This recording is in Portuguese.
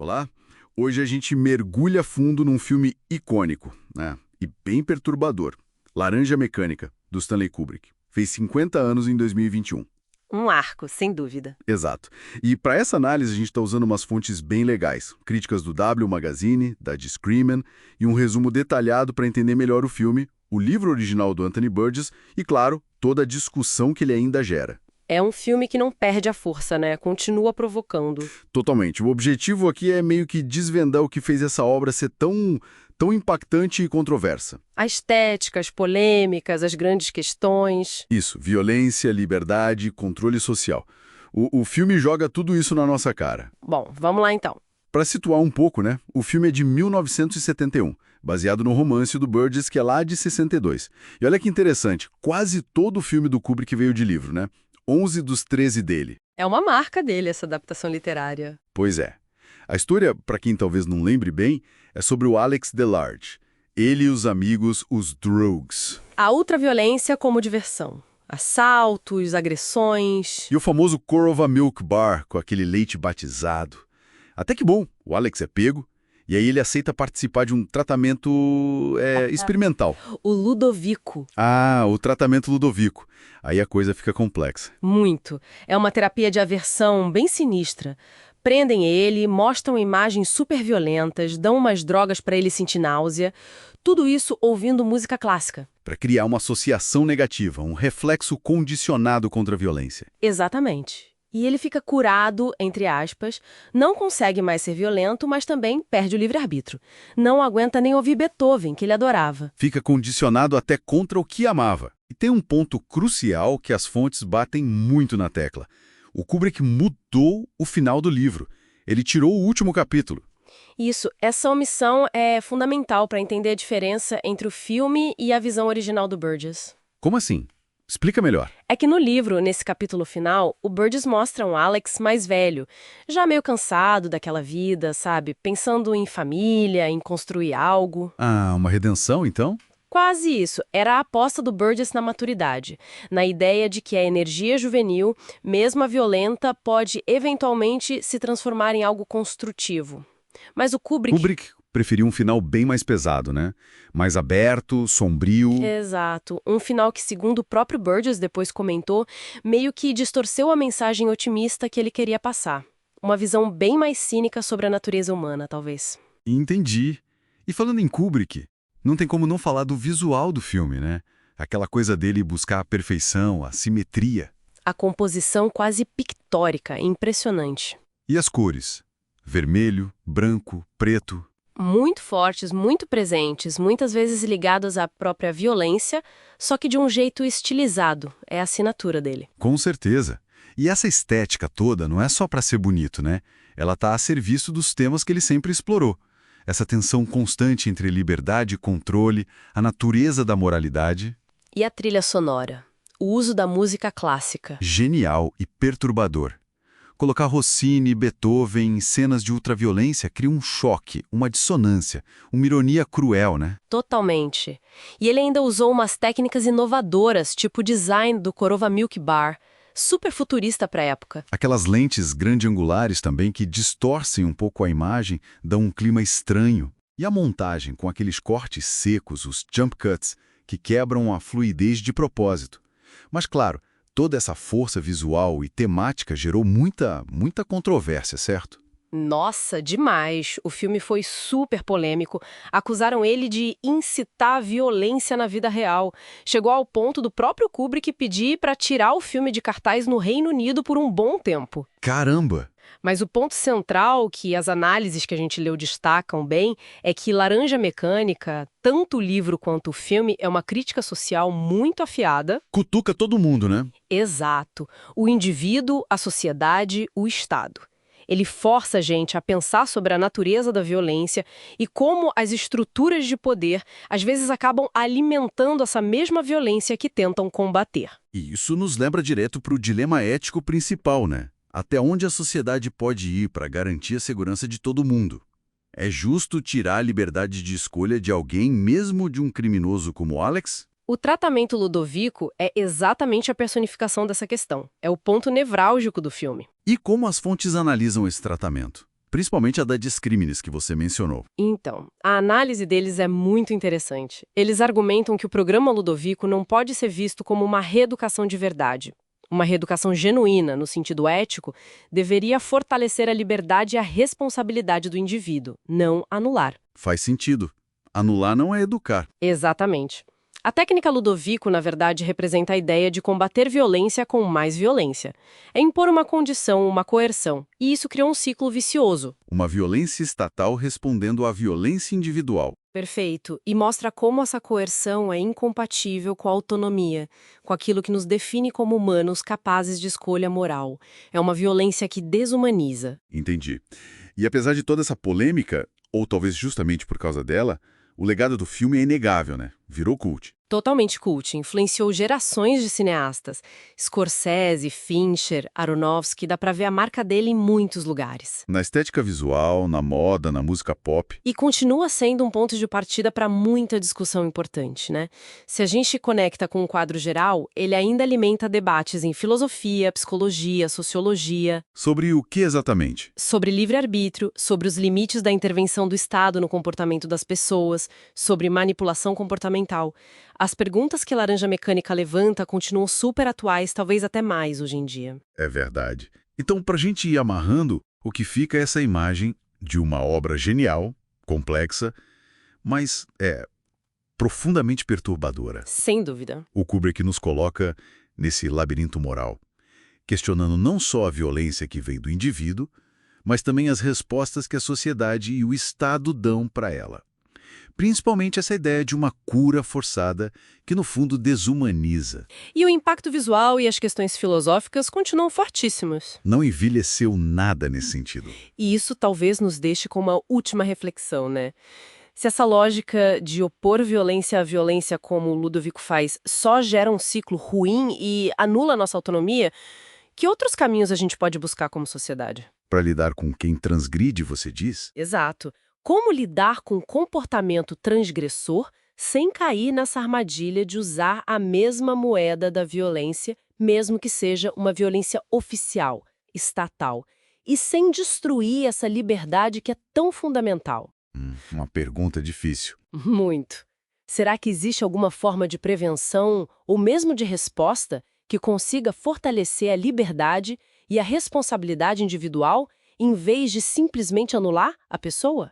Olá! Hoje a gente mergulha fundo num filme icônico, né? E bem perturbador. Laranja Mecânica, do Stanley Kubrick. Fez 50 anos em 2021. Um arco, sem dúvida. Exato. E para essa análise a gente está usando umas fontes bem legais. Críticas do W Magazine, da Discremen e um resumo detalhado para entender melhor o filme, o livro original do Anthony Burgess e, claro, toda a discussão que ele ainda gera. É um filme que não perde a força, né? Continua provocando. Totalmente. O objetivo aqui é meio que desvendar o que fez essa obra ser tão impactante e controversa. A estética, as polêmicas, as grandes questões. Isso, violência, liberdade, controle social. O filme joga tudo isso na nossa cara. Bom, vamos lá então. Para situar um pouco, né? O filme é de 1971, baseado no romance do Burgess, que é lá de 62. E olha que interessante, quase todo o filme do Kubrick veio de livro, né? 11 dos 13 dele. É uma marca dele, essa adaptação literária. Pois é. A história, para quem talvez não lembre bem, é sobre o Alex Delarge. Ele e os amigos, os Drogues. A ultraviolência como diversão. Assaltos, agressões. E o famoso Korova Milk Bar, com aquele leite batizado. Até que bom, o Alex é pego, e aí ele aceita participar de um tratamento experimental. O Ludovico. Ah, o tratamento Ludovico. Aí a coisa fica complexa. Muito. É uma terapia de aversão bem sinistra. Prendem ele, mostram imagens super violentas, dão umas drogas para ele sentir náusea. Tudo isso ouvindo música clássica. Para criar uma associação negativa, um reflexo condicionado contra a violência. Exatamente. E ele fica curado, entre aspas, não consegue mais ser violento, mas também perde o livre-arbítrio. Não aguenta nem ouvir Beethoven, que ele adorava. Fica condicionado até contra o que amava. E tem um ponto crucial que as fontes batem muito na tecla. O Kubrick mudou o final do livro. Ele tirou o último capítulo. Isso, essa omissão é fundamental para entender a diferença entre o filme e a visão original do Burgess. Como assim? Explica melhor. É que no livro, nesse capítulo final, o Burgess mostra um Alex mais velho, já meio cansado daquela vida, sabe? Pensando em família, em construir algo. Ah, uma redenção, então? Quase isso. Era a aposta do Burgess na maturidade, na ideia de que a energia juvenil, mesmo a violenta, pode eventualmente se transformar em algo construtivo. Mas o Kubrick preferiu um final bem mais pesado, né? Mais aberto, sombrio. Exato. Um final que, segundo o próprio Burgess depois comentou, meio que distorceu a mensagem otimista que ele queria passar. Uma visão bem mais cínica sobre a natureza humana, talvez. Entendi. E falando em Kubrick, não tem como não falar do visual do filme, né? Aquela coisa dele buscar a perfeição, a simetria. A composição quase pictórica, impressionante. E as cores? Vermelho, branco, preto. Muito fortes, muito presentes, muitas vezes ligados à própria violência, só que de um jeito estilizado. É a assinatura dele. Com certeza. E essa estética toda não é só para ser bonito, né? Ela está a serviço dos temas que ele sempre explorou. Essa tensão constante entre liberdade e controle, a natureza da moralidade. E a trilha sonora? O uso da música clássica. Genial e perturbador. Colocar Rossini e Beethoven em cenas de ultraviolência cria um choque, uma dissonância, uma ironia cruel, né? Totalmente. E ele ainda usou umas técnicas inovadoras, tipo o design do Korova Milk Bar, super futurista para a época. Aquelas lentes grande-angulares também que distorcem um pouco a imagem, dão um clima estranho. E a montagem com aqueles cortes secos, os jump cuts, que quebram a fluidez de propósito. Mas claro, toda essa força visual e temática gerou muita controvérsia, certo? Nossa, demais! O filme foi super polêmico. Acusaram ele de incitar a violência na vida real. Chegou ao ponto do próprio Kubrick pedir para tirar o filme de cartaz no Reino Unido por um bom tempo. Caramba! Mas o ponto central, que as análises que a gente leu destacam bem, é que Laranja Mecânica, tanto o livro quanto o filme, é uma crítica social muito afiada. Cutuca todo mundo, né? Exato. O indivíduo, a sociedade, o Estado. Ele força a gente a pensar sobre a natureza da violência e como as estruturas de poder às vezes acabam alimentando essa mesma violência que tentam combater. E isso nos lembra direto para o dilema ético principal, né? Até onde a sociedade pode ir para garantir a segurança de todo mundo? É justo tirar a liberdade de escolha de alguém, mesmo de um criminoso como Alex? O tratamento Ludovico é exatamente a personificação dessa questão. É o ponto nevrálgico do filme. E como as fontes analisam esse tratamento? principalmente a da Discriminis que você mencionou. Então, a análise deles é muito interessante. Eles argumentam que o programa Ludovico não pode ser visto como uma reeducação de verdade. Uma reeducação genuína, no sentido ético, deveria fortalecer a liberdade e a responsabilidade do indivíduo, não anular. Faz sentido. Anular não é educar. Exatamente. A técnica Ludovico, na verdade, representa a ideia de combater violência com mais violência. É impor uma condição, uma coerção, e isso cria um ciclo vicioso. Uma violência estatal respondendo à violência individual. Perfeito. E mostra como essa coerção é incompatível com a autonomia, com aquilo que nos define como humanos capazes de escolha moral. É uma violência que desumaniza. Entendi. E apesar de toda essa polêmica, ou talvez justamente por causa dela, o legado do filme é inegável, né? Virou cult. Totalmente cult, influenciou gerações de cineastas. Scorsese, Fincher, Aronofsky, dá pra ver a marca dele em muitos lugares. Na estética visual, na moda, na música pop. E continua sendo um ponto de partida para muita discussão importante, né? Se a gente conecta com o quadro geral, ele ainda alimenta debates em filosofia, psicologia, sociologia. Sobre o que exatamente? Sobre livre-arbítrio, sobre os limites da intervenção do Estado no comportamento das pessoas, sobre manipulação comportamental. As perguntas que Laranja Mecânica levanta continuam super atuais, talvez até mais hoje em dia. É verdade. Então, pra gente ir amarrando, o que fica é essa imagem de uma obra genial, complexa, mas profundamente perturbadora. Sem dúvida. O Kubrick nos coloca nesse labirinto moral, questionando não só a violência que vem do indivíduo, mas também as respostas que a sociedade e o Estado dão para ela. Principalmente essa ideia de uma cura forçada que, no fundo, desumaniza. E o impacto visual e as questões filosóficas continuam fortíssimos. Não envelheceu nada nesse sentido. E isso talvez nos deixe com uma última reflexão, né? Se essa lógica de opor violência à violência, como o Ludovico faz, só gera um ciclo ruim e anula a nossa autonomia, que outros caminhos a gente pode buscar como sociedade? Para lidar com quem transgride, você diz? Exato. Como lidar com comportamento transgressor sem cair nessa armadilha de usar a mesma moeda da violência, mesmo que seja uma violência oficial, estatal, e sem destruir essa liberdade que é tão fundamental? Uma pergunta difícil. Muito. Será que existe alguma forma de prevenção ou mesmo de resposta que consiga fortalecer a liberdade e a responsabilidade individual em vez de simplesmente anular a pessoa?